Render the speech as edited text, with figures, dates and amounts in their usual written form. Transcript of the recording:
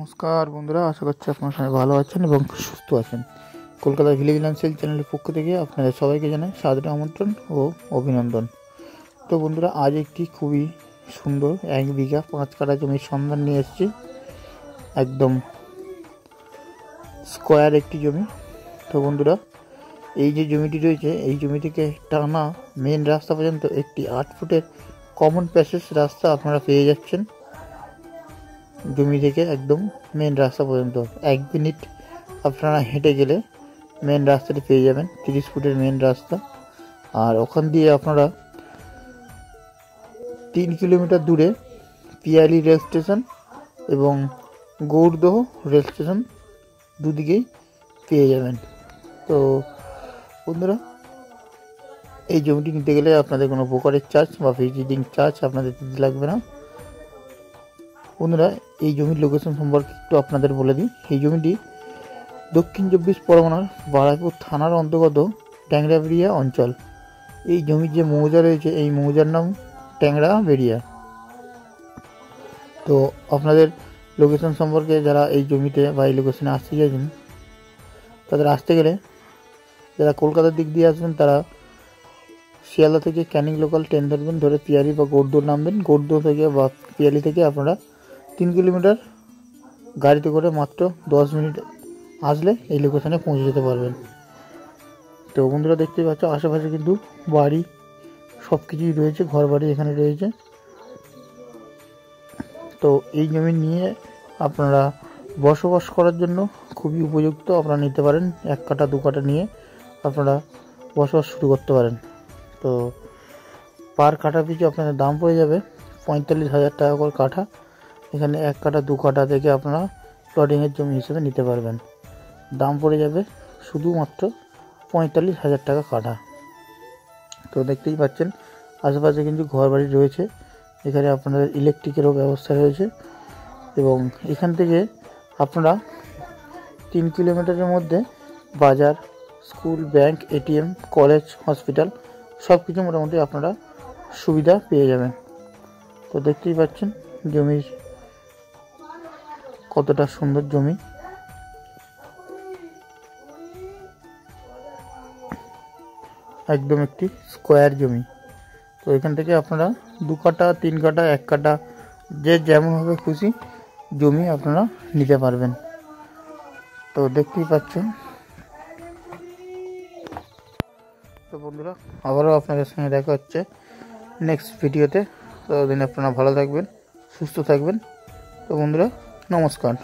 নমস্কার বন্ধুরা, আশা করছি আপনারা সবাই ভালো আছেন এবং সুস্থ আছেন। কলকাতা ভিলেজ লাইফস্টাইল চ্যানেলের পক্ষ থেকে আপনাদের সবাইকে জানাই সাদর আমন্ত্রণ ও অভিনন্দন। তো বন্ধুরা, আজ একটি খুবই সুন্দর 1 বিঘা 5 কাঠা জমির সন্ধান নিয়ে এসেছি। একদম স্কোয়ার একটি জমি। তো বন্ধুরা, এই যে জমিটি রয়েছে, এই জমি থেকে টানা মেন রাস্তা পর্যন্ত একটি 8 ফুটের কমন প্যাসেজ রাস্তা আপনারা পেয়ে যাচ্ছেন। জমি থেকে একদম মেন রাস্তা পর্যন্ত 1 মিনিট আপনারা হেঁটে গেলে মেন রাস্তাটি পেয়ে যাবেন, 30 ফুটের মেন রাস্তা। আর ওখান দিয়ে আপনারা 3 কিলোমিটার দূরে পিয়ালি রেল স্টেশন এবং গৌরদহ রেল স্টেশন দুদিকেই পেয়ে যাবেন। তো বন্ধুরা, এই জমিটি নিতে গেলে আপনাদের কোনো ব্রোকারেজ চার্জ বা ভিজিটিং চার্জ আপনাদের দিতে লাগবে না। বন্ধুরা, এই জমির লোকেশন সম্পর্কে একটু আপনাদের বলে দিই। এই জমিটি দক্ষিণ 24 পরগনার বারাইপুর থানার অন্তর্গত ট্যাংরাবেড়িয়া অঞ্চল। এই জমির যে মৌজা রয়েছে, এই মৌজার নাম ট্যাংরাবেড়িয়া। তো আপনাদের লোকেশন সম্পর্কে যারা এই জমিতে বা এই লোকেশনে আসতে চাইছেন, তাদের আসতে গেলে যারা কলকাতার দিক দিয়ে আসবেন তারা শিয়ালদা থেকে ক্যানিং লোকাল ট্রেন ধরবেন, ধরে পিয়ালি বা গৌরদহ নামবেন। গৌরদহ থেকে বা পিয়ালি থেকে আপনারা 3 কিলোমিটার গাড়িতে করে মাত্র 10 মিনিট আসলে এই লোকেশনে পৌঁছে যেতে পারবেন। তো বন্ধুরা, দেখতেই পাচ্ছ আশেপাশে কিন্তু বাড়ি সব কিছুই রয়েছে, ঘর বাড়ি এখানে রয়েছে। তো এই জমি নিয়ে আপনারা বসবাস করার জন্য খুবই উপযুক্ত। আপনারা নিতে পারেন, 1 কাঠা 2 কাঠা নিয়ে আপনারা বসবাস শুরু করতে পারেন। তো পার কাঠা পিছু আপনাদের দাম পড়ে যাবে 45,000 টাকা করে কাঠা। এখানে 1 কাঠা 2 কাঠা থেকে আপনারা প্লটিংয়ের জমি হিসেবে নিতে পারবেন। দাম পড়ে যাবে শুধুমাত্র 45,000 টাকা কাঠা। তো দেখতেই পাচ্ছেন আশেপাশে কিন্তু ঘর বাড়ি রয়েছে। এখানে আপনাদের ইলেকট্রিকেরও ব্যবস্থা রয়েছে এবং এখান থেকে আপনারা 3 কিলোমিটারের মধ্যে বাজার, school, bank, ATM, college, hospital সব কিছু মোটামুটি আপনারা সুবিধা পেয়ে যাবেন। তো দেখতেই পাচ্ছেন জমির কতটা সুন্দর জমি। একদম একটি স্কোয়ার জমি। তো এখান থেকে আপনারা 2 কাঠা 3 কাঠা 1 কাঠা যে যেমনভাবে খুশি জমি আপনারা নিতে পারবেন। তো দেখতেই পাচ্ছেন। তো বন্ধুরা, আবারও আপনাদের সঙ্গে দেখা হচ্ছে নেক্সট ভিডিওতে। ততদিন আপনারা ভালো থাকবেন, সুস্থ থাকবেন। তো বন্ধুরা, নমস্কার।